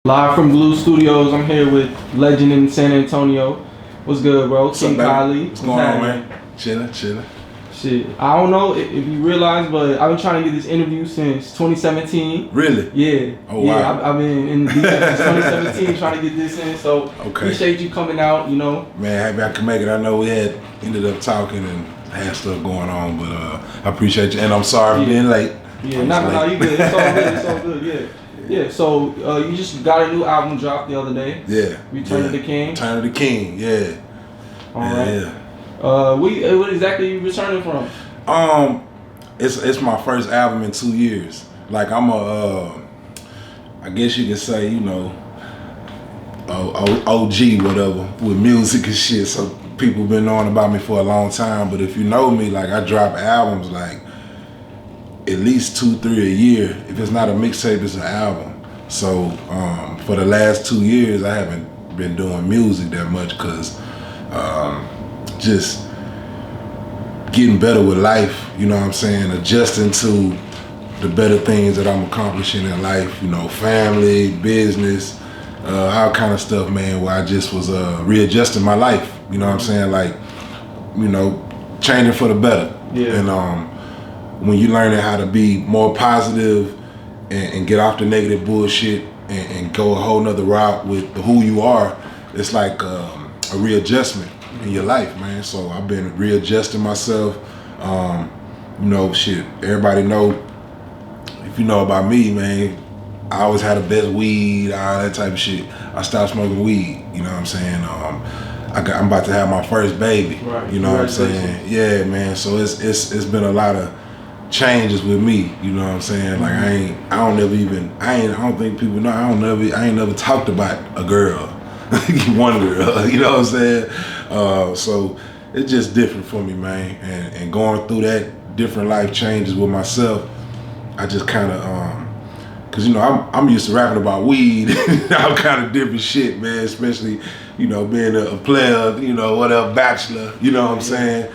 Live from Blue Studios, I'm here with legend in San Antonio. What's good, bro? Kingkylelee. What's going on, man? Chilling. Shit, I don't know if you realize, but I've been trying to get this interview since 2017. Really? Yeah. Oh, wow. Yeah, I've been in the defense since 2017 trying to get this in, so appreciate you coming out, you know. Man, happy I could make it. I know we had ended up talking and had stuff going on, but I appreciate you, and I'm sorry for being late. Yeah, no, you good. It's all good, yeah. Yeah, so you just got a new album dropped the other day. Yeah. Return of the King. Return of the King, yeah. All right. Yeah. What exactly are you returning from? It's my first album in 2 years. Like I'm I guess you could say, you know, OG whatever with music and shit. So people been knowing about me for a long time. But if you know me, like I drop albums like at least 2-3 a year. If it's not a mixtape, it's an album. So for the last 2 years, I haven't been doing music that much because just getting better with life, you know what I'm saying? Adjusting to the better things that I'm accomplishing in life, you know, family, business, all kind of stuff, man, where I just was readjusting my life, you know what I'm saying? Like, you know, changing for the better. Yeah. And when you learning how to be more positive and get off the negative bullshit and go a whole nother route with who you are, it's like a readjustment in your life, man. So I've been readjusting myself. You know, shit, everybody know, if you know about me, man, I always had the best weed, all that type of shit. I stopped smoking weed, you know what I'm saying? I'm about to have my first baby, right. You know what I'm saying? Yeah, man, so it's been a lot of changes with me, you know what I'm saying? Like I don't think people know, I ain't never talked about a girl, one girl, you know what I'm saying? So it's just different for me, man. And going through that different life changes with myself, I just kind of, cause you know I'm used to rapping about weed, all kind of different shit, man. Especially, you know, being a player, you know, whatever, bachelor, you know what I'm saying?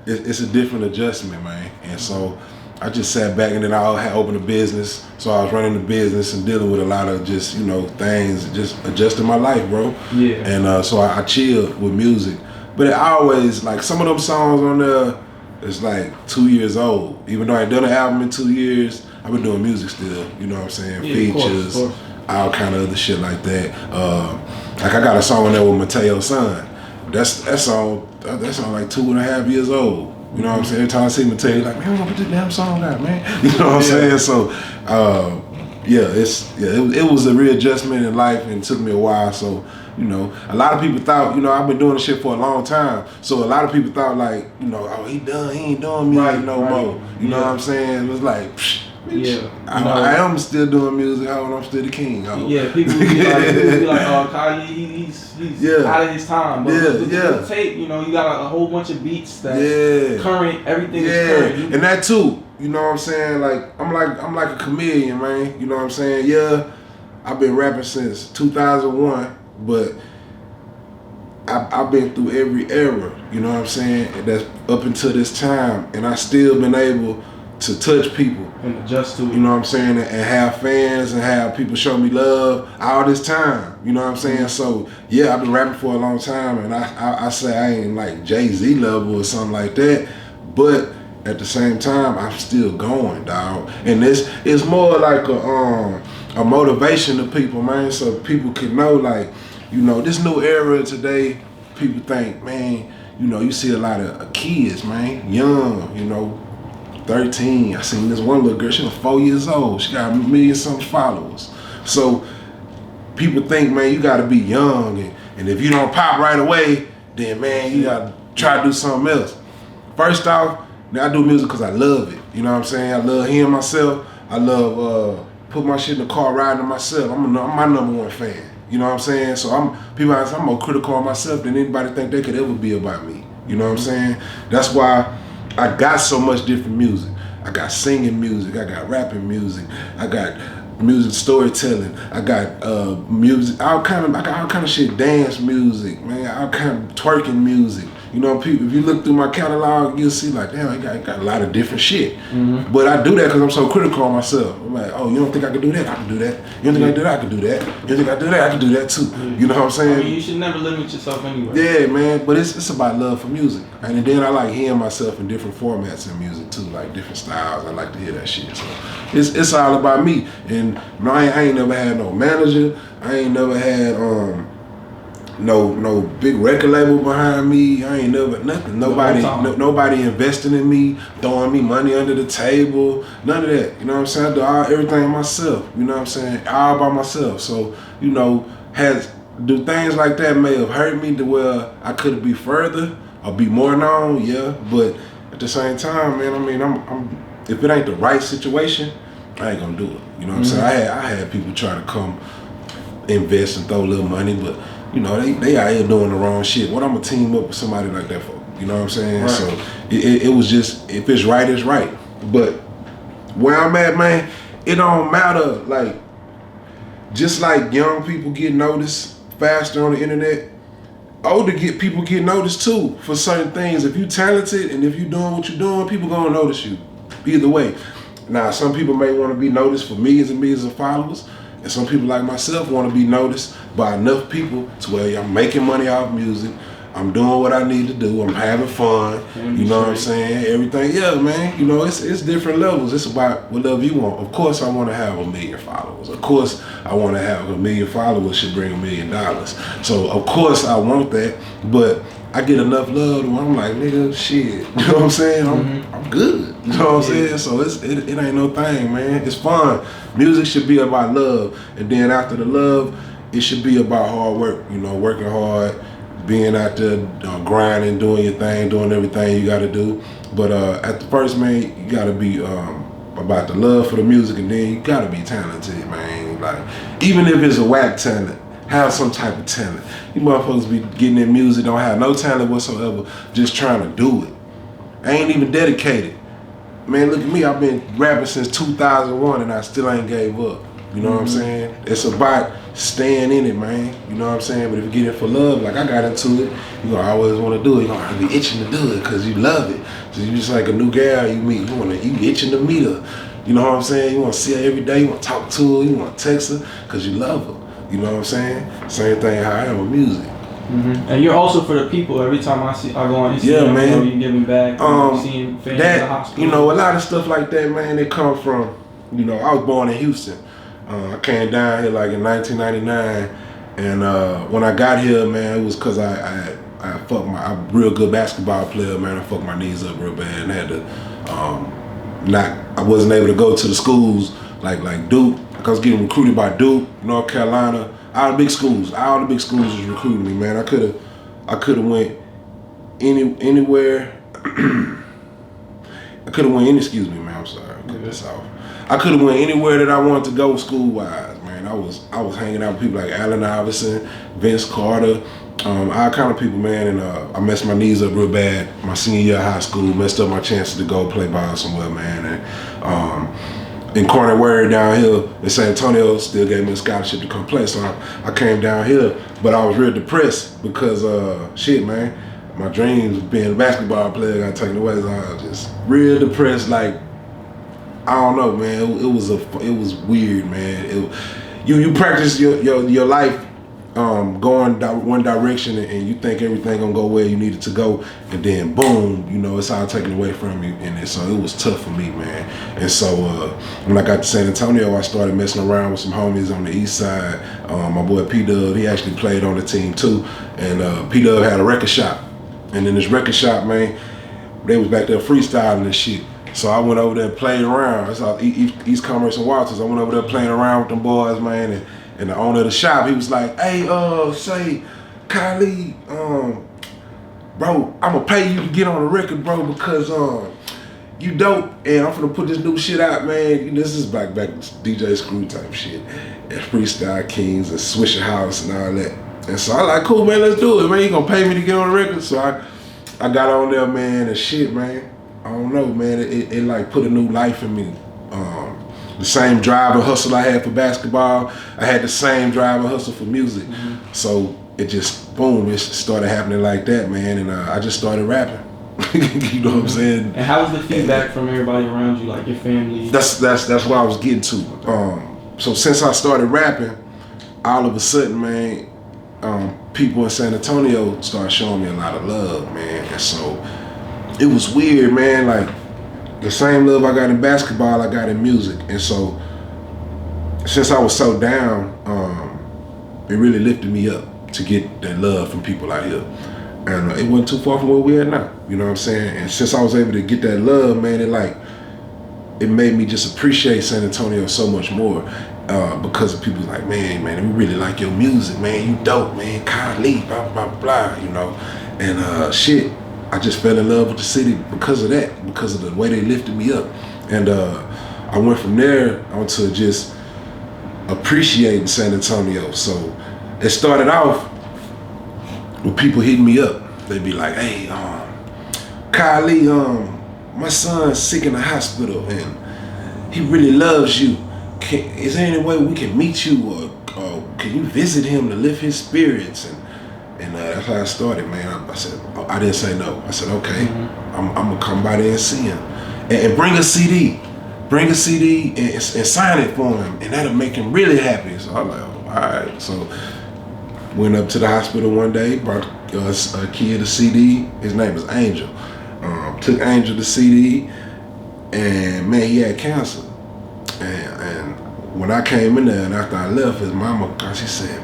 It's a different adjustment, man. And so I just sat back, and then I had opened a business. So I was running the business and dealing with a lot of just, you know, things, just adjusting my life, bro. Yeah. And so I chilled with music. But it always, like, some of them songs on there, it's like 2 years old. Even though I done an album in 2 years, I've been doing music still, you know what I'm saying? Yeah, features, of course. all kind of other shit like that. Like I got a song on there with Mateo's son. That song like 2.5 years old. You know what I'm saying? Every time I see Mateo, he's like, man, we're gonna put this damn song out, man. You know what I'm saying? So, it was a readjustment in life, and it took me a while. So, you know, a lot of people thought, you know, I've been doing this shit for a long time. So a lot of people thought, like, you know, oh, he ain't doing music no more. You know what I'm saying? It was like, psh, bitch, I am still doing music, I'm still the king. Yeah, people be like, oh, Kanye, he's out of his time. But the tape, you know, you got a whole bunch of beats that's current, everything is current. And that too, you know what I'm saying? Like I'm like a chameleon, man. You know what I'm saying? Yeah, I've been rapping since 2001, but I've been through every era, you know what I'm saying? And that's up until this time, and I still been able to touch people and adjust to it. You know what I'm saying? And have fans and have people show me love all this time. You know what I'm saying? So yeah, I've been rapping for a long time, and I say I ain't like Jay-Z level or something like that, but at the same time, I'm still going, dog. And it's more like a motivation to people, man, so people can know, like, you know, this new era today, people think, man, you know, you see a lot of kids, man, young, you know, 13. I seen this one little girl, she was 4 years old. She got 1 million something followers. So people think, man, you gotta be young, and if you don't pop right away, then man, you gotta try to do something else. First off, I do music because I love it. You know what I'm saying? I love hearing myself. I love put my shit in the car, riding to myself. I'm my #1 fan. You know what I'm saying? So I'm more critical on myself than anybody think they could ever be about me. You know what I'm saying? That's why I got so much different music. I got singing music, I got rapping music, I got music storytelling, I got music, I got all kind of shit, dance music, man, all kind of twerking music. You know, people, if you look through my catalog, you'll see like, damn, I got a lot of different shit. But I do that because I'm so critical on myself. I'm like, oh, you don't think I can do that? I can do that. You don't think I can do that? I can do that. You don't think I can do that? I can do that too. You know what I'm saying? I mean, you should never limit yourself anyway. Yeah, man. But it's about love for music. And then I like hearing myself in different formats in music too, like different styles. I like to hear that shit. So it's all about me. And you know, I ain't never had no manager. I ain't never had no big record label behind me. I ain't never nothing. Nobody investing in me, throwing me money under the table. None of that. You know what I'm saying? I do everything myself. You know what I'm saying? All by myself. So, you know, do things like that may have hurt me to where I could be further or be more known, yeah. But at the same time, man, I mean, I'm if it ain't the right situation, I ain't gonna do it. You know what I'm saying? I had people try to come invest and throw a little money, but you know, they out here doing the wrong shit. What I'm gonna team up with somebody like that for? You know what I'm saying? Right. So it was just, if it's right, it's right. But where I'm at, man, it don't matter. Like, just like young people get noticed faster on the internet, older people get noticed too for certain things. If you talented and if you doing what you're doing, people gonna notice you. Either way. Now, some people may want to be noticed for millions and millions of followers, and some people like myself want to be noticed by enough people to where I'm making money off music, I'm doing what I need to do, I'm having fun, you know what I'm saying? Everything, yeah, man. You know, it's different levels. It's about whatever you want. Of course, I want to have 1 million followers. Of course, I want to have 1 million followers should bring $1 million. So, of course, I want that, but I get enough love to where I'm like, nigga, shit. You know what I'm saying? I'm good. You know what I'm saying? So it ain't no thing, man. It's fun. Music should be about love. And then after the love, it should be about hard work. You know, working hard, being out there grinding, doing your thing, doing everything you gotta do. But at the first, man, you gotta be about the love for the music, and then you gotta be talented, man. Like, even if it's a whack talent, have some type of talent. You motherfuckers be getting in music, don't have no talent whatsoever, just trying to do it. I ain't even dedicated. Man, look at me, I've been rapping since 2001 and I still ain't gave up. You know what I'm saying? It's about staying in it, man. You know what I'm saying? But if you get it for love, like I got into it, you gonna always want to do it. You gonna be itching to do it because you love it. So you just like a new girl you meet, you itching to meet her. You know what I'm saying? You want to see her every day, you want to talk to her, you want to text her because you love her. You know what I'm saying? Same thing how I am with music. And you're also for the people. Every time I go on Instagram, yeah, man. You know, you giving back, seeing fans in the hospital. You know, a lot of stuff like that, man, it come from, you know, I was born in Houston. I came down here like in 1999, and when I got here, man, it was because I'm a real good basketball player, man. I fucked my knees up real bad and had to, I wasn't able to go to the schools like Duke. I was getting recruited by Duke, North Carolina, all the big schools. All the big schools was recruiting me, man. I could have went anywhere. I could have went excuse me, man. I'm sorry. Cut this off. I could have went anywhere that I wanted to go school-wise, man. I was hanging out with people like Allen Iverson, Vince Carter, all kind of people, man. And I messed my knees up real bad my senior year of high school. Messed up my chances to go play ball somewhere, man. And in Corner Word down here in San Antonio still gave me a scholarship to come play. So I came down here, but I was real depressed because shit, man, my dreams of being a basketball player got taken away. So I was just real depressed. Like, I don't know, man. It was weird, man. You practice your life going one direction, and you think everything gonna go where you need it to go, and then boom, you know, it's all taken away from you. And so it was tough for me, man. And so when I got to San Antonio, I started messing around with some homies on the east side. My boy P-Dub, he actually played on the team too, and P-Dub had a record shop, and in this record shop, man, they was back there freestyling and shit. So I went over there and played around. It's all East Commerce and Walters. I went over there playing around with them boys, man, and the owner of the shop, he was like, hey, say, Kylie, bro, I'm gonna pay you to get on the record, bro, because you dope, and I'm finna put this new shit out, man. This is back DJ Screw type shit, and Freestyle Kings and Swisher House and all that. And so I like, cool, man, let's do it, man. You gonna pay me to get on the record? So I got on there, man, and shit, man. I don't know, man. It like put a new life in me. The same drive and hustle I had for basketball, I had the same drive and hustle for music. So it just, boom, it started happening like that, man. And I just started rapping. You know what I'm saying? And how was the feedback from everybody around you, like your family? That's what I was getting to. So since I started rapping, all of a sudden, man, people in San Antonio started showing me a lot of love, man. And so it was weird, man. Like the same love I got in basketball, I got in music. And so since I was so down, it really lifted me up to get that love from people out here. And it wasn't too far from where we are now. You know what I'm saying? And since I was able to get that love, man, it made me just appreciate San Antonio so much more. Because of people like, man, we really like your music, man. You dope, man. Kingkylelee, blah, blah, blah, you know. And shit, I just fell in love with the city because of that, because of the way they lifted me up. And I went from there on to just appreciating San Antonio. So it started off with people hitting me up. They'd be like, hey, Kingkylelee, my son's sick in the hospital and he really loves you. Is there any way we can meet you or can you visit him to lift his spirits? And that's how I started, man. I said, I didn't say no. I said, okay, I'm gonna come by there and see him. And bring a CD. Bring a CD and sign it for him. And that'll make him really happy. So I'm like, oh, all right. So went up to the hospital one day, brought a kid a CD. His name is Angel. Took Angel the CD, and man, he had cancer. And when I came in there and after I left, his mama, she said,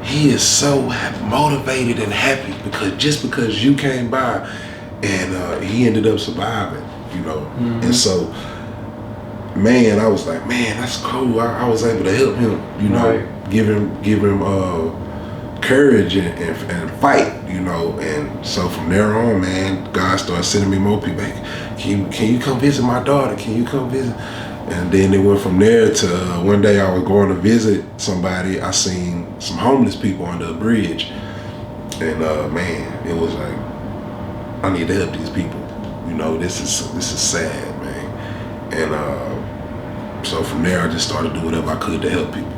he is so motivated and happy because you came by, and he ended up surviving, you know. And so, man, I was like, man, that's cool. I was able to help him, you know, give him courage and fight, you know. And so from there on, man, God started sending me more people. Like, can you come visit my daughter? Can you come visit? And then it went from there to one day I was going to visit somebody. I seen some homeless people under a bridge, and man, it was like, I need to help these people. You know, this is sad, man. And so from there, I just started doing whatever I could to help people.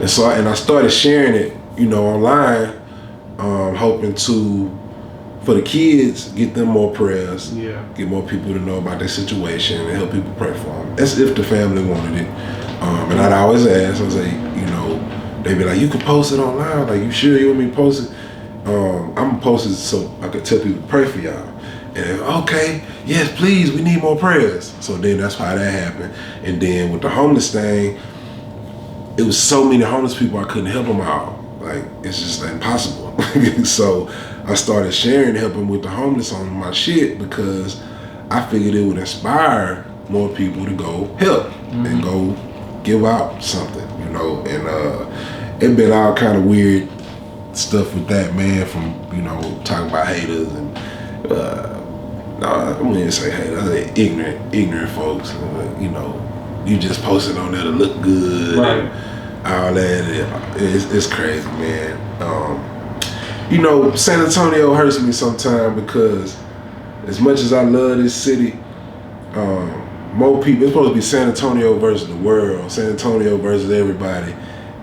And so I started sharing it, you know, online, hoping to, for the kids, get them more prayers, get more people to know about their situation and help people pray for them. As if the family wanted it. And I'd always ask, I was like, you know, they'd be like, you can post it online, like, you sure you want me to post it? I'm gonna post it so I could tell people to pray for y'all. And okay, yes, please, we need more prayers. So then that's how that happened. And then with the homeless thing, it was so many homeless people I couldn't help them all. Like, it's just impossible. So I started sharing, helping with the homeless on my shit because I figured it would inspire more people to go help and go give out something, you know. And it been all kind of weird stuff with that, man, from, you know, talking about haters and no, I wouldn't say haters, I say ignorant folks. You know, you just posted on there to look good and all that. It's crazy, man. You know, San Antonio hurts me sometimes because as much as I love this city, more people, it's supposed to be San Antonio versus the world, San Antonio versus everybody.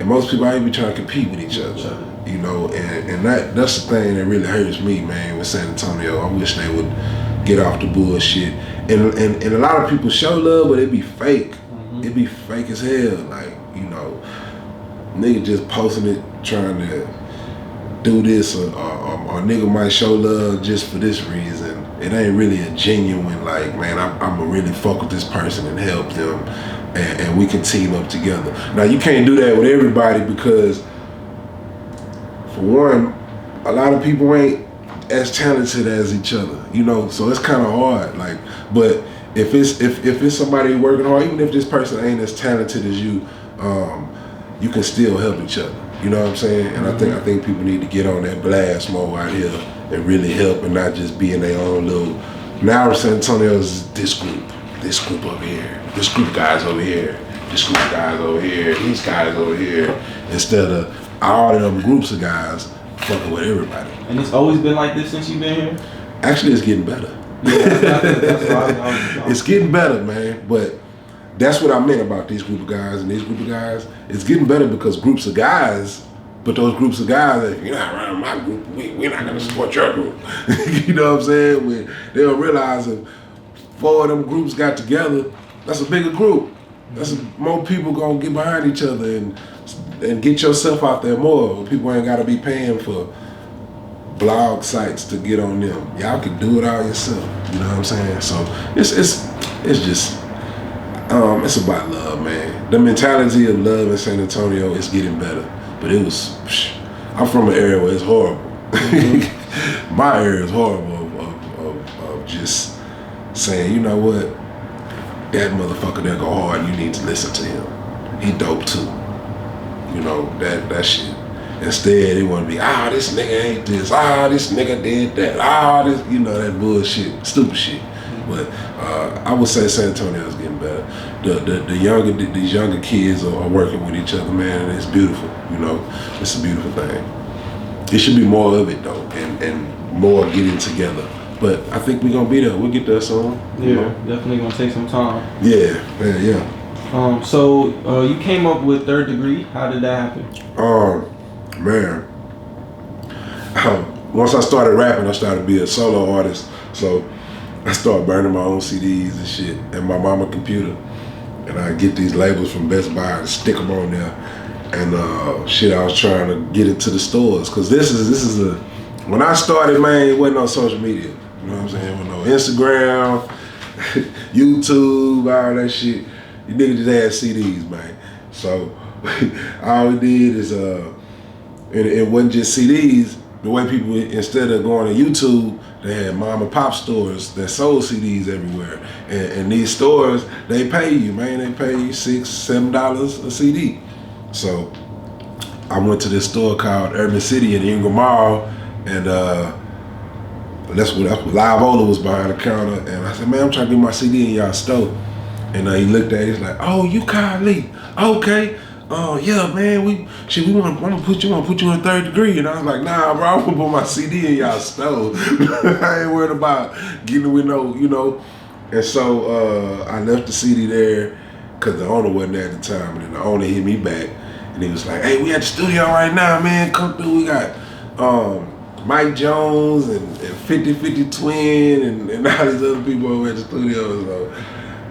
And most people ain't be trying to compete with each other, you know, and that's the thing that really hurts me, man, with San Antonio. I wish they would get off the bullshit. And a lot of people show love, but it be fake. It be fake as hell. Like, you know, nigga just posting it, trying to do this, or nigga might show love just for this reason. It ain't really a genuine, like, man, I'm gonna really fuck with this person and help them, and we can team up together. Now, you can't do that with everybody because, for one, a lot of people ain't as talented as each other, you know, so it's kind of hard. Like, but if it's somebody working hard, even if this person ain't as talented as you, you can still help each other. You know what I'm saying? And I think people need to get on that blast mode out here and really help and not just be in their own little. Now San Antonio's this group over here, this group of guys over here, this group of guys over here, these guys over here, instead of all of them groups of guys fucking with everybody. And it's always been like this since you've been here? Actually, it's getting better. Yeah, that's why it's getting better, man. But that's what I meant about these group of guys and these group of guys. It's getting better because groups of guys But those groups of guys, if you're not around my group, we're not gonna support your group. You know what I'm saying? When they'll realize if 4 of them groups got together, that's a bigger group. More people gonna get behind each other and get yourself out there more. People ain't gotta be paying for blog sites to get on them. Y'all can do it all yourself. You know what I'm saying? So it's just it's about love, man. The mentality of love in San Antonio is getting better. But it was, I'm from an area where it's horrible. My area is horrible of just saying, you know what, that motherfucker that go hard, you need to listen to him. He dope too. You know, that shit. Instead, they want to be, this nigga ain't this, this nigga did that, this, you know, that bullshit, stupid shit. But I would say San Antonio is getting better. These younger kids are working with each other, man, and it's beautiful. You know, it's a beautiful thing. It should be more of it though, and more getting together. But I think we're gonna be there. We'll get there soon. Yeah, you know? Definitely gonna take some time. Yeah. So you came up with Third Degree. How did that happen? Man. Once I started rapping, I started to be a solo artist. So I started burning my own CDs and shit and my mama computer. And I get these labels from Best Buy and stick them on there. And I was trying to get it to the stores. Cause when I started, man, it wasn't on social media. You know what I'm saying? With no Instagram, YouTube, all that shit. You niggas just had CDs, man. So all we did is, it wasn't just CDs. The way people, instead of going to YouTube, they had mom and pop stores that sold CDs everywhere. And these stores, they pay you, man. They pay you $6, $7 a CD. So I went to this store called Urban City in Ingram Mall, and that's what Live Ola was behind the counter. And I said, man, I'm trying to get my CD in y'all store. And he looked at it, he's like, oh, you Kylelee, okay. Oh yeah, man, we want to put you in Third Degree. And I was like, nah, bro, I'm gonna put my CD in y'all store. I ain't worried about getting with no, you know. And so I left the CD there because the owner wasn't there at the time. And then the owner hit me back, and he was like, hey, we at the studio right now, man. Come through. We got Mike Jones and 50-50 Twin and all these other people over at the studio. So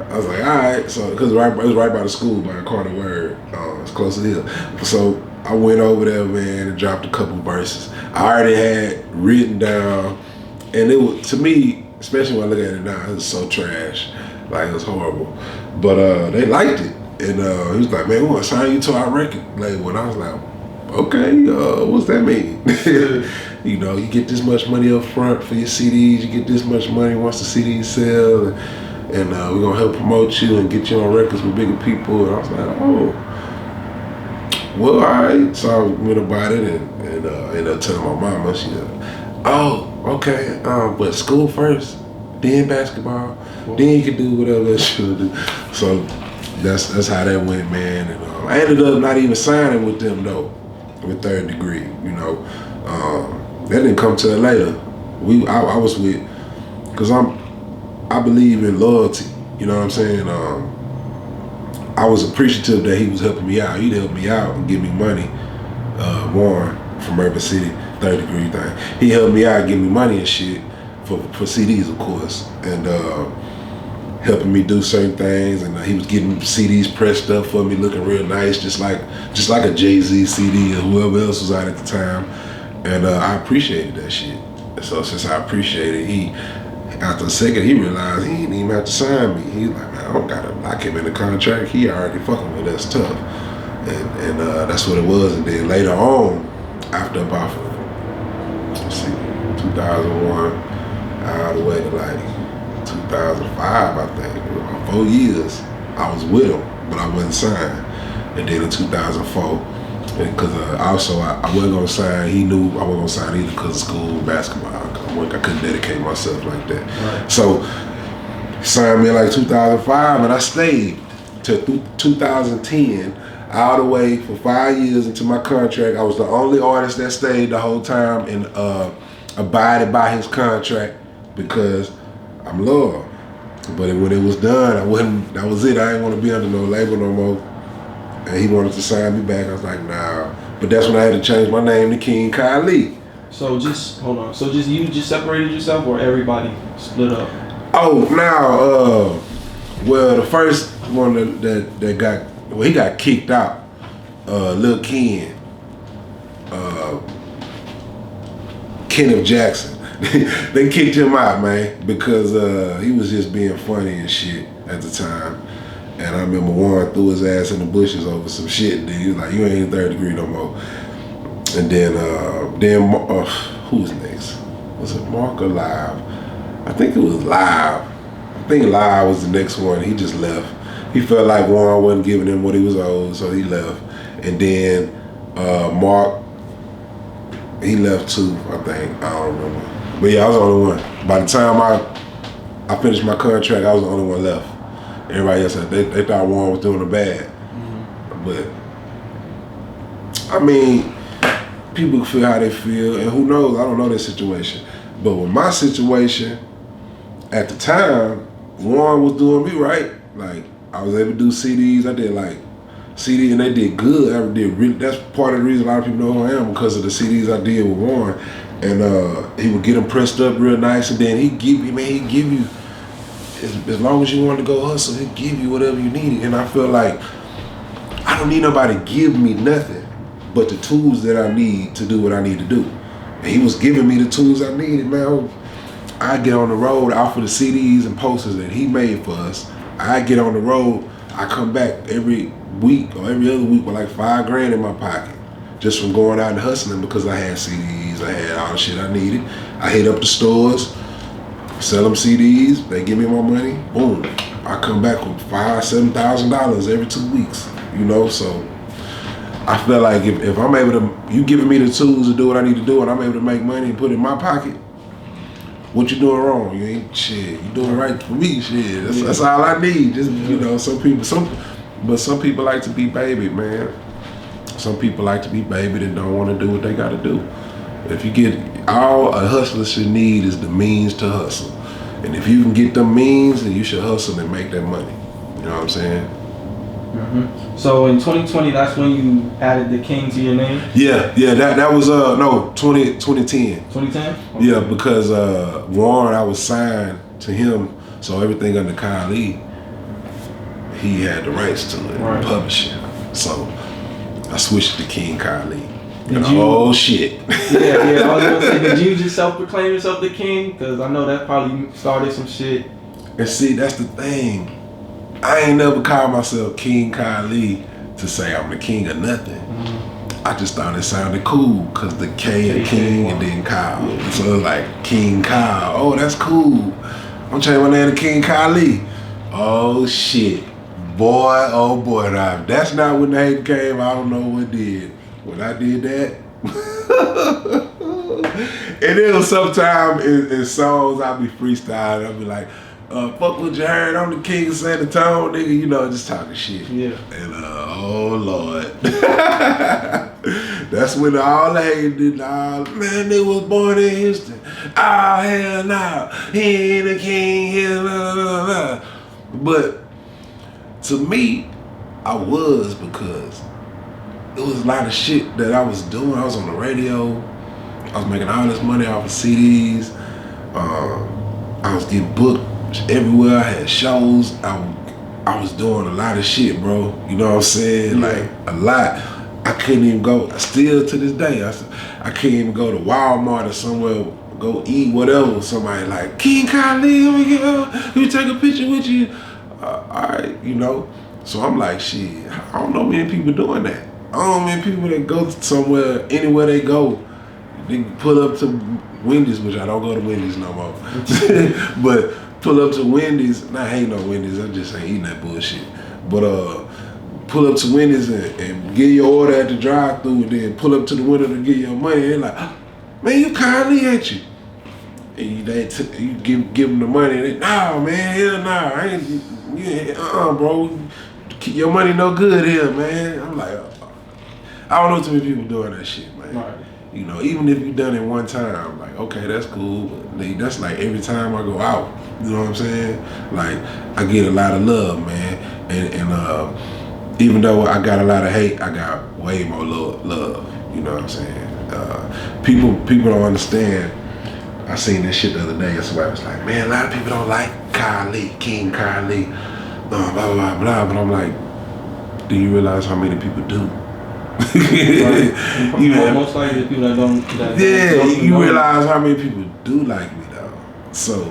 I was like, all right. So because it was right by the school, by Carter Word. It's close to the hill. So I went over there, man, and dropped a couple verses. I already had written down, and it was, to me, especially when I look at it now, it was so trash. Like, it was horrible. But they liked it. And he was like, man, we want to sign you to our record label. And I was like, okay, what's that mean? You know, you get this much money up front for your CDs, you get this much money once the CDs sell, and we're going to help promote you and get you on records with bigger people. And I was like, oh, well, all right. So I went about it and ended up telling my mama, she said, oh, okay, but school first, then basketball, then you can do whatever else you do. So that's how that went, man. And I ended up not even signing with them though, with Third Degree, you know. That didn't come till later. I was with, cause I believe in loyalty, you know what I'm saying? I was appreciative that he was helping me out. He'd help me out and give me money. Warren from Urban City, Third Degree thing. He helped me out, give me money and shit for CDs, of course, and helping me do certain things. And he was getting CDs pressed up for me, looking real nice, just like a Jay-Z CD or whoever else was out at the time. And I appreciated that shit. So since I appreciated it, after a second, he realized he didn't even have to sign me. He was like, man, I don't gotta lock him in the contract. He already fucking with us tough. And that's what it was. And then later on, after about, 2001, all the way to like 2005, I think, about 4 years, I was with him, but I wasn't signed. And then in 2004, because also I wasn't gonna sign, he knew I wasn't gonna sign either because of school basketball. I couldn't dedicate myself like that. Right. So he signed me in like 2005, and I stayed till 2010, all the way for 5 years into my contract. I was the only artist that stayed the whole time and abided by his contract because I'm loyal. But when it was done, that was it. I didn't want to be under no label no more. and he wanted to sign me back. I was like, nah. But that's when I had to change my name to Kingkylelee. So just hold on. So you just separated yourself, or everybody split up? Oh, now, well, the first one that got, well, he got kicked out. Lil Ken, Kenneth Jackson. They kicked him out, man, because he was just being funny and shit at the time. And I remember Warren threw his ass in the bushes over some shit, and he was like, you ain't in third degree no more. And then who's next? Was it Mark or Live? I think it was Live. I think Live was the next one. He just left. He felt like Warren wasn't giving him what he was owed, so he left. And then Mark, he left too, I think. I don't remember. But yeah, I was the only one. By the time I finished my contract, I was the only one left. Everybody else, they thought Warren was doing the bad. But, I mean, people feel how they feel, and who knows, I don't know their situation. But with my situation, at the time, Warren was doing me right. Like, I was able to do CDs, I did like CD, and they did good. I did really, that's part of the reason a lot of people know who I am, because of the CDs I did with Warren. And he would get them pressed up real nice, and then he'd give you, as long as you want to go hustle, he'd give you whatever you needed. And I feel like I don't need nobody to give me nothing but the tools that I need to do what I need to do. And he was giving me the tools I needed, man. I get on the road out for the CDs and posters that he made for us. I get on the road, I come back every week or every other week with like $5 grand in my pocket, just from going out and hustling, because I had CDs, I had all the shit I needed. I hit up the stores, sell them CDs, they give me my money, boom. I come back with $5,000-$7,000 every 2 weeks, you know. So I feel like if I'm able to, you giving me the tools to do what I need to do, and I'm able to make money and put it in my pocket, what you doing wrong? You ain't shit. You doing right for me, shit. That's all I need. Just, you know, some people like to be baby, man. Some people like to be baby that don't want to do what they got to do. If you get, all a hustler should need is the means to hustle. And if you can get them means, then you should hustle and make that money. You know what I'm saying? So in 2020, that's when you added the King to your name? Yeah, that was, no, 2010. 2010? Okay. Yeah, because Warren, I was signed to him, so everything under Kylie, he had the rights to it, right, publishing. So I switched to Kingkylelee. Oh shit. Yeah, I was gonna say, did you just self-proclaim yourself the king? Because I know that probably started some shit. And see, that's the thing. I ain't never called myself Kingkylelee to say I'm the king of nothing. I just thought it sounded cool, because the K and King and then Kyle. Yeah. So it was like King Kyle. Oh, that's cool. I'm changing my name to Kingkylelee. Oh shit. Boy, oh boy, now, that's not when the hate came. I don't know what did. When I did that, and then sometimes in songs I'll be freestyling. I'll be like, fuck what you heard, I'm the king of San Antonio, nigga, you know, just talking shit. Yeah. And oh Lord. That's when all the hate did, man, they was born in Houston. Oh hell no, he ain't the king here, But to me, I was, because it was a lot of shit that I was doing. I was on the radio. I was making all this money off of CDs. I was getting booked everywhere. I had shows. I was doing a lot of shit, bro. You know what I'm saying? Yeah. Like, a lot. I couldn't even go, still to this day, I can't even go to Walmart or somewhere, go eat, whatever. Somebody like, Kingkylelee, let me take a picture with you. All right, you know. So I'm like, shit, I don't know many people doing that. I don't know many people that go somewhere, anywhere they go, they pull up to Wendy's, which I don't go to Wendy's no more. But pull up to Wendy's, I ain't no Wendy's, I just ain't eating that bullshit. But pull up to Wendy's and get your order at the drive-thru, and then pull up to the window to get your money. They're like, man, you Kylie, ain't you? And you give them the money, and they, nah, man, hell nah, I ain't, bro. Your money no good here, man. I'm like, I don't know too many people doing that shit, man. Right. You know, even if you done it one time, like, okay, that's cool. But that's like every time I go out. You know what I'm saying? Like, I get a lot of love, man. And even though I got a lot of hate, I got way more love. You know what I'm saying? People don't understand. I seen this shit the other day, and somebody was like, man, a lot of people don't like Kingkylelee, blah, blah, blah, blah. But I'm like, do you realize how many people do? Most likely the people that don't. You realize how many people do like me, though. So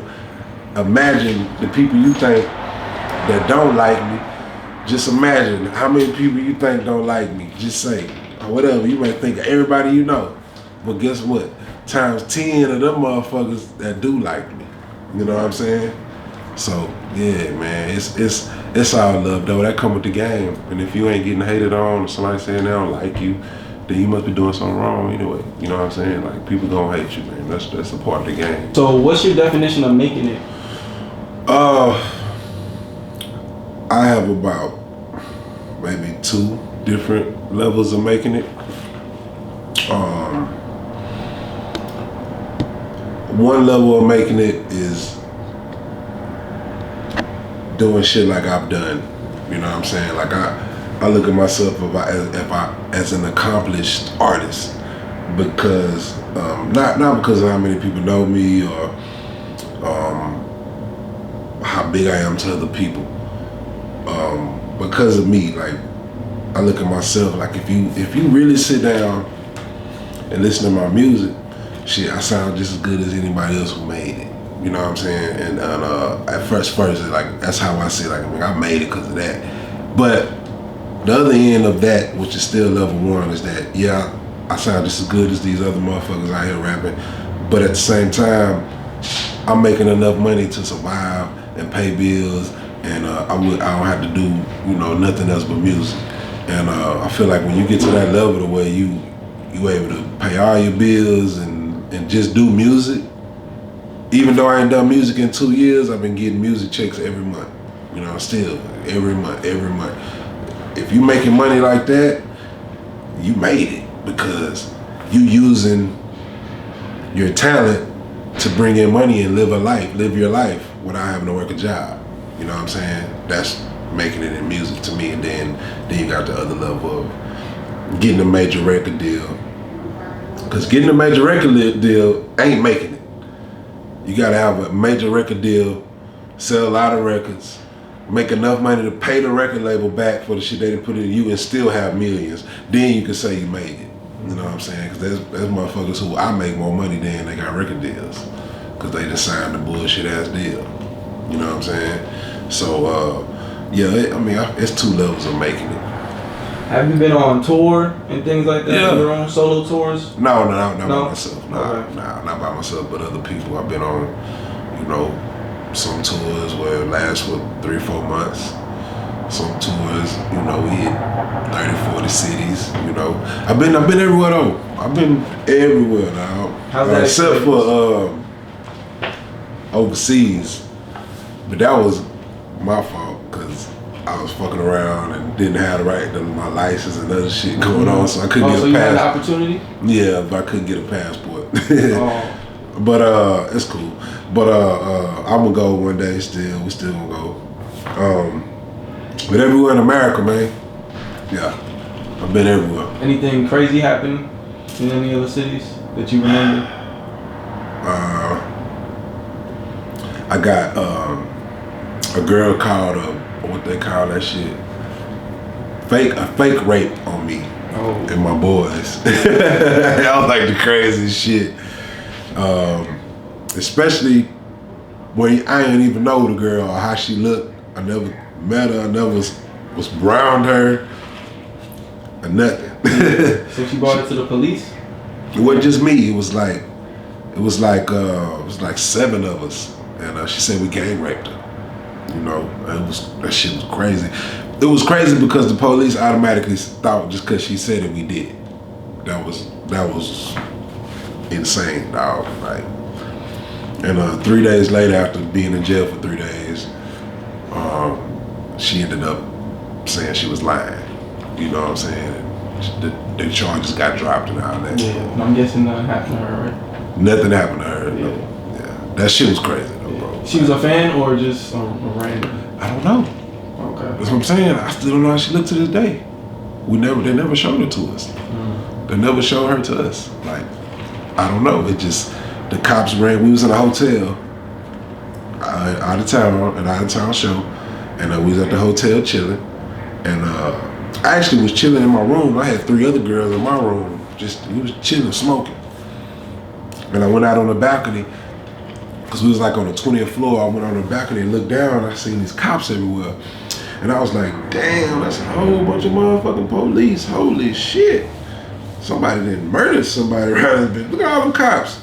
imagine the people you think that don't like me. Just imagine how many people you think don't like me. Just say, or whatever. You might think of everybody you know. But guess what? Times 10 of them motherfuckers that do like me. You know what I'm saying? So yeah, man, it's all love though. That come with the game. And if you ain't getting hated on, or somebody saying they don't like you, then you must be doing something wrong anyway. You know what I'm saying? Like, people gonna hate you, man. That's a part of the game. So what's your definition of making it? I have about maybe 2 different levels of making it. One level of making it is doing shit like I've done. You know what I'm saying? Like I look at myself as an accomplished artist, because not because of how many people know me or how big I am to other people. Because of me, like, I look at myself like, if you really sit down and listen to my music, shit, I sound just as good as anybody else who made it. You know what I'm saying? And at first, like, that's how I see it. Like, I made it because of that. But the other end of that, which is still level 1, is that, yeah, I sound just as good as these other motherfuckers out here rapping. But at the same time, I'm making enough money to survive and pay bills, and I don't have to do, nothing else but music. And I feel like when you get to that level to where you able to pay all your bills and just do music, even though I ain't done music in 2 years, I've been getting music checks every month. Still every month. If you making money like that, you made it, because you using your talent to bring in money and live your life without having to work a job. You know what I'm saying? That's making it in music to me. And then you got the other level of getting a major record deal. Because getting a major record deal ain't making it. You gotta have a major record deal, sell a lot of records, make enough money to pay the record label back for the shit they didn't put in you, and still have millions. Then you can say you made it. You know what I'm saying? Because there's motherfuckers who I make more money than they got record deals, because they just signed a bullshit ass deal. You know what I'm saying? So yeah, it's 2 levels of making it. Have you been on tour and things like that? Yeah. Your own solo tours? No, not by myself. Okay. Not by myself, but other people. I've been on, some tours where it lasts for 3-4 months. Some tours, we hit 30-40 cities. I've been everywhere though. I've been everywhere now. How's that? Except for overseas, but that was my fault, because I was fucking around and didn't have my license and other shit going on, so I couldn't get a passport. So you had the opportunity? Yeah, but I couldn't get a passport. But it's cool. But I'm gonna go one day still. We still gonna go. But everywhere in America, man. Yeah, I've been everywhere. Anything crazy happen in any other cities that you remember? I got a girl called what they call that shit? A fake rape on me and my boys. That was like the craziest shit. Especially when I didn't even know the girl or how she looked. I never met her. I never was around her or nothing. So she brought it to the police? It wasn't just me. It was like 7 of us, and she said we gang raped her. That shit was crazy. It was crazy because the police automatically thought just because she said it, we did it. That was insane, dog. Like, and 3 days later, after being in jail for 3 days, she ended up saying she was lying. You know what I'm saying? The charges got dropped and all that. Yeah, and I'm guessing nothing happened to her, right? Nothing happened to her. Yeah. No. Yeah. That shit was crazy though, bro. She was a fan or just a random? I don't know. Okay. That's what I'm saying. I still don't know how she looked to this day. They never showed her to us. They never showed her to us. Like, I don't know. It just, the cops ran. We was in a hotel, out of town, an out of town show, and we was at the hotel chilling. And I actually was chilling in my room. I had 3 other girls in my room. We was chilling, smoking. And I went out on the balcony, because we was like on the 20th floor. I went on the balcony and looked down, and I seen these cops everywhere. And I was like, damn, that's a whole bunch of motherfucking police. Holy shit. Somebody didn't murder somebody around this bitch. Look at all them cops.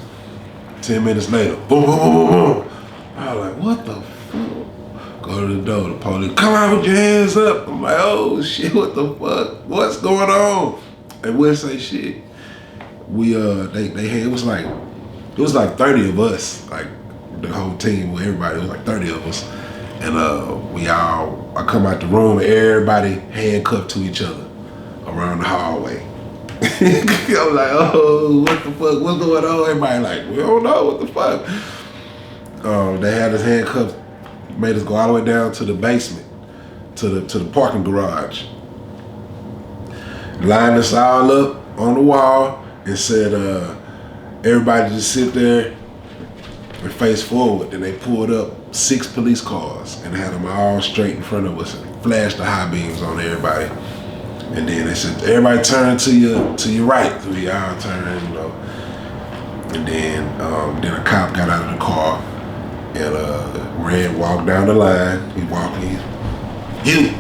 10 minutes later, boom, boom, boom, boom, boom. I was like, what the fuck? Go to the door, the police, come out with your hands up. I'm like, oh shit, what the fuck? What's going on? And we'll say shit. It was like 30 of us, like the whole team with everybody, it was like 30 of us. And I come out the room and everybody handcuffed to each other around the hallway. I'm like, oh, what the fuck, what's going on? Everybody like, we don't know, what the fuck? They had us handcuffed, made us go all the way down to the basement, to the parking garage. Lined us all up on the wall and said, everybody just sit there and face forward. Then they pulled up 6 police cars and had them all straight in front of us and flashed the high beams on everybody. And then they said, everybody turn to your right. So we all turned, you know. And then a cop got out of the car and walked down the line. He walked in. You.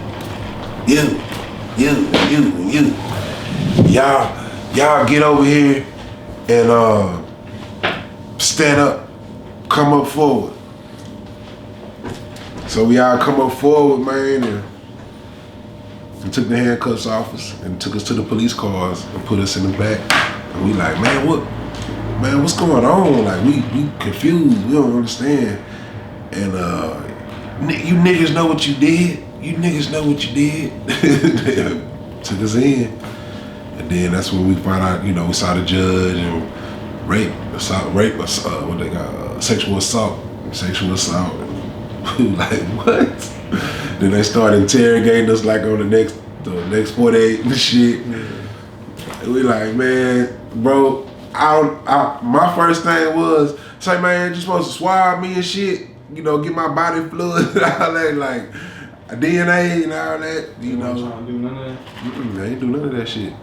Y'all get over here and stand up. Come up forward. So we all come up forward, man, and took the handcuffs off us and took us to the police cars and put us in the back. And we like, man, what's going on? Like, we confused, we don't understand. And you niggas know what you did? You niggas know what you did? They took us in. And then that's when we found out, you know, we saw the judge and sexual assault. We were like, what? Then they started interrogating us like on the next 48 and shit. And we like, man, bro, my first thing was, say, man, you supposed to swab me and shit, you know, get my body fluid and all that, like DNA and all that, you know. Trying to do none of that? They ain't do none of that shit.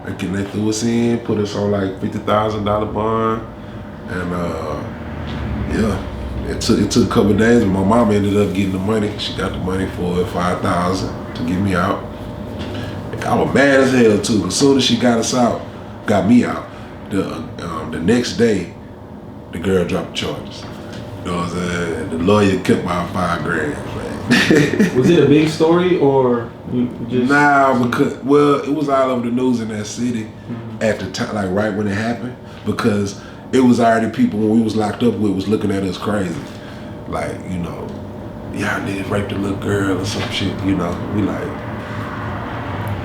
They threw us in, put us on like $50,000 bond, and yeah. It took a couple of days, but my mom ended up getting the money. She got the money for $5,000 to get me out. I was mad as hell too. As soon as she got me out, the next day, the girl dropped the charges. You know what I'm saying? The lawyer kept my $5,000. Man. Was it a big story or you just? Nah, because it was all over the news in that city at the time, like right when it happened, because it was already people when we was locked up with was looking at us crazy. Like, you know, y'all niggas raped a little girl or some shit, you know. We like,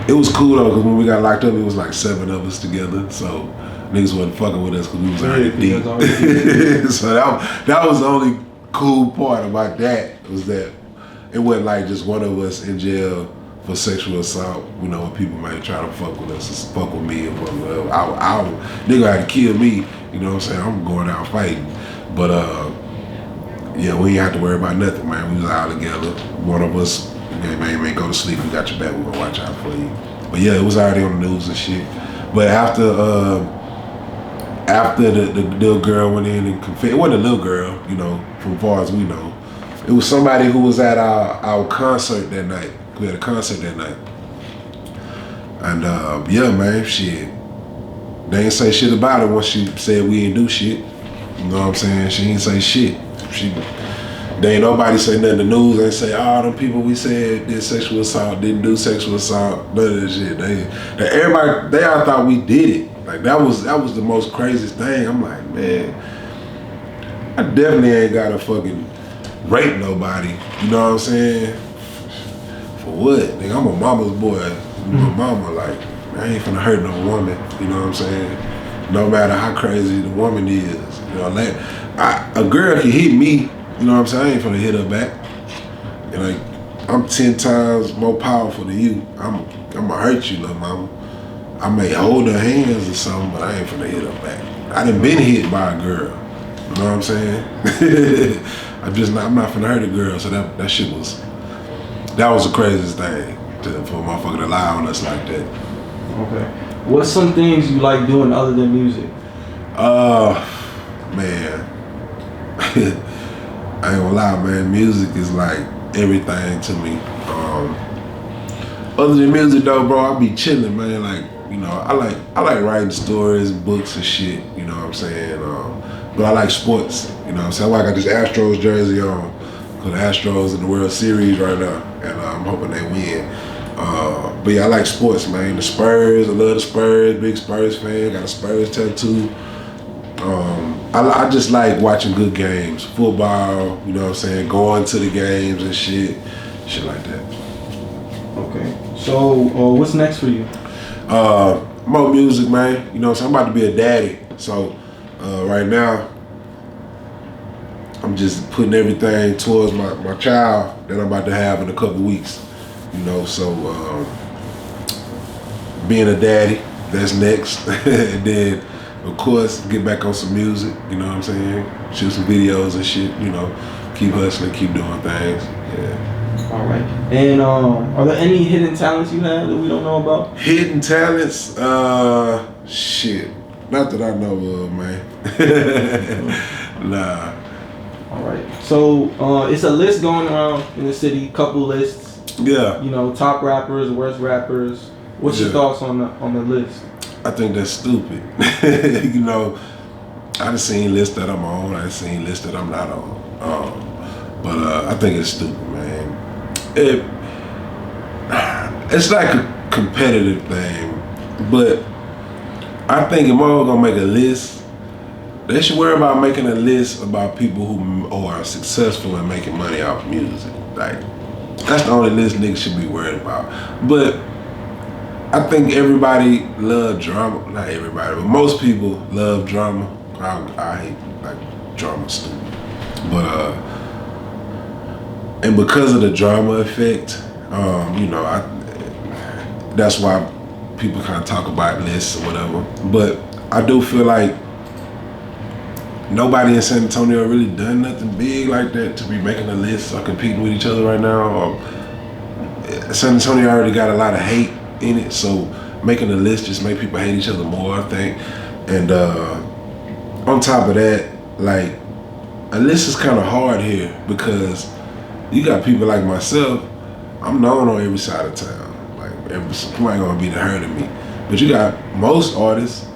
it was cool though, because when we got locked up, it was like 7 of us together. So niggas wasn't fucking with us because we was already deep. So that was the only cool part about that, was that it wasn't like just one of us in jail for sexual assault. You know, when people might try to fuck with us or fuck with me or whatever. Nigga had to kill me. You know what I'm saying? I'm going out fighting. But yeah, we ain't have to worry about nothing, man. We was all together. One of us, hey, man, go to sleep. We got your back. We gonna watch out for you. But yeah, it was already on the news and shit. But after the little girl went in and confessed, it wasn't a little girl, you know, from far as we know. It was somebody who was at our concert that night. We had a concert that night. And yeah, man, shit. They ain't say shit about it once she said we didn't do shit. You know what I'm saying? She ain't say shit. They ain't nobody say nothing in the news. They say, oh, them people we said did sexual assault, didn't do sexual assault, none of that shit. They all thought we did it. Like that was the most craziest thing. I'm like, man, I definitely ain't gotta fucking rape nobody. You know what I'm saying? For what? Nigga, I'm a mama's boy. My mama, like, I ain't finna hurt no woman, you know what I'm saying? No matter how crazy the woman is, you know, like, a girl can hit me, you know what I'm saying? I ain't finna hit her back. And like, I'm 10 times more powerful than you. I'm gonna hurt you, little mama. I may hold her hands or something, but I ain't finna hit her back. I done been hit by a girl. You know what I'm saying? I'm not finna hurt a girl. So that was the craziest thing for a motherfucker to lie on us like that. Okay. What's some things you like doing other than music? Man. I ain't gonna lie, man. Music is like everything to me. Other than music though, bro, I be chilling, man. Like, you know, I like writing stories, books and shit, you know what I'm saying? But I like sports, you know what I'm saying? I got this Astros jersey on, because the Astros in the World Series right now, and I'm hoping they win. But yeah, I like sports, man. The Spurs, I love the Spurs, big Spurs fan, got a Spurs tattoo. I just like watching good games, football, you know what I'm saying, going to the games and shit like that. Okay, so what's next for you? More music, man. You know, so I'm about to be a daddy. So right now, I'm just putting everything towards my child that I'm about to have in a couple weeks. You know, so being a daddy, that's next. And then, of course, get back on some music, you know what I'm saying? Shoot some videos and shit, you know. Keep hustling, keep doing things. Yeah. All right. And are there any hidden talents you have that we don't know about? Hidden talents? Shit. Not that I know of, man. Nah. All right. So it's a list going around in the city, couple lists. Yeah. You know, top rappers, worst rappers. What's your thoughts on the list? I think that's stupid. You know, I done seen lists that I'm on, I done seen lists that I'm not on. But I think it's stupid, man. It's like a competitive thing, but I think if more gonna make a list, they should worry about making a list about people who are successful in making money off music. Like, that's the only list niggas should be worried about. But I think everybody love drama. Not everybody, but most people love drama. I hate like drama stupid. But and because of the drama effect, you know, that's why people kind of talk about lists or whatever. But I do feel like nobody in San Antonio really done nothing big like that to be making a list or competing with each other right now. San Antonio already got a lot of hate in it, so making a list just make people hate each other more, I think. And on top of that, like, a list is kind of hard here because you got people like myself. I'm known on every side of town. Like, somebody gonna be the herd of me. But you got most artists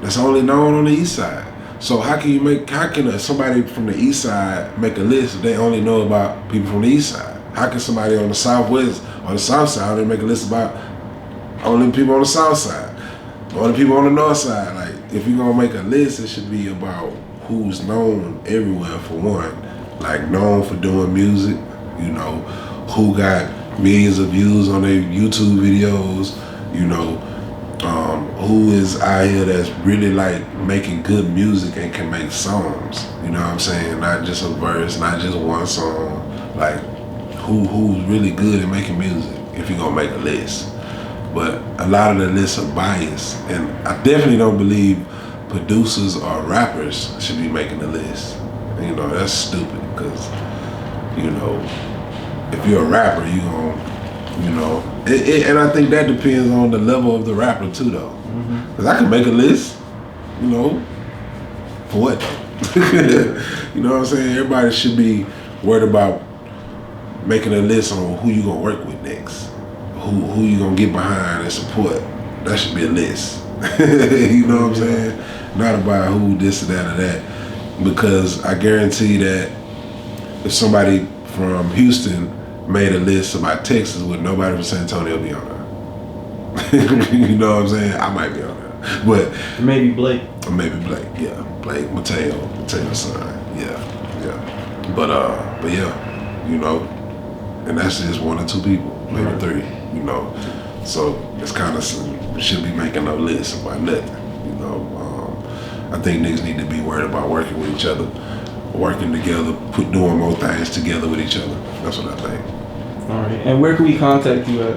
that's only known on the east side. So how can somebody from the east side make a list if they only know about people from the east side? How can somebody on the southwest or the south side only make a list about only people on the south side, only people on the north side? Like, if you're gonna make a list, it should be about who's known everywhere for one. Like, known for doing music, you know, who got millions of views on their YouTube videos, you know, who is out here that's really like making good music and can make songs, you know what I'm saying? Not just a verse, not just one song, like who's really good at making music if you're gonna make a list. But a lot of the lists are biased, and I definitely don't believe producers or rappers should be making the list. You know, that's stupid, because, you know, if you're a rapper, you gon', you know, and I think that depends on the level of the rapper too, though. Because I can make a list, you know, for what though? You know what I'm saying? Everybody should be worried about making a list on who you gonna work with next, who you gonna get behind and support. That should be a list. You know what I'm saying? Not about who this or that or that. Because I guarantee that if somebody from Houston made a list about Texas, would nobody from San Antonio be on there? You know what I'm saying? I might be on there. But maybe Blake. Or maybe Blake, yeah. Blake, Mateo's son. Yeah. But yeah, you know, and that's just one or two people, maybe three, you know. So it's kind of should be making no list about nothing, you know. I think niggas need to be worried about working with each other, working together, doing more things together with each other. That's what I think. All right. And where can we contact you at?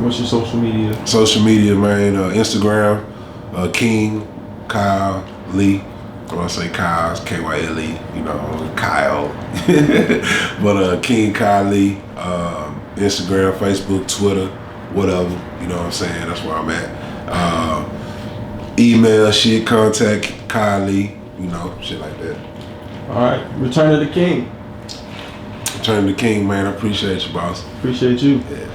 What's your social media? Social media, man. Instagram, Kingkylelee. When I say Kyle, it's K-Y-L-E. You know, Kyle. But Kingkylelee. Instagram, Facebook, Twitter, whatever. You know what I'm saying? That's where I'm at. Email, shit, contact Kylie. You know, shit like that. All right. Return of the King. Return of the King, man. I appreciate you, boss. Appreciate you. Yeah.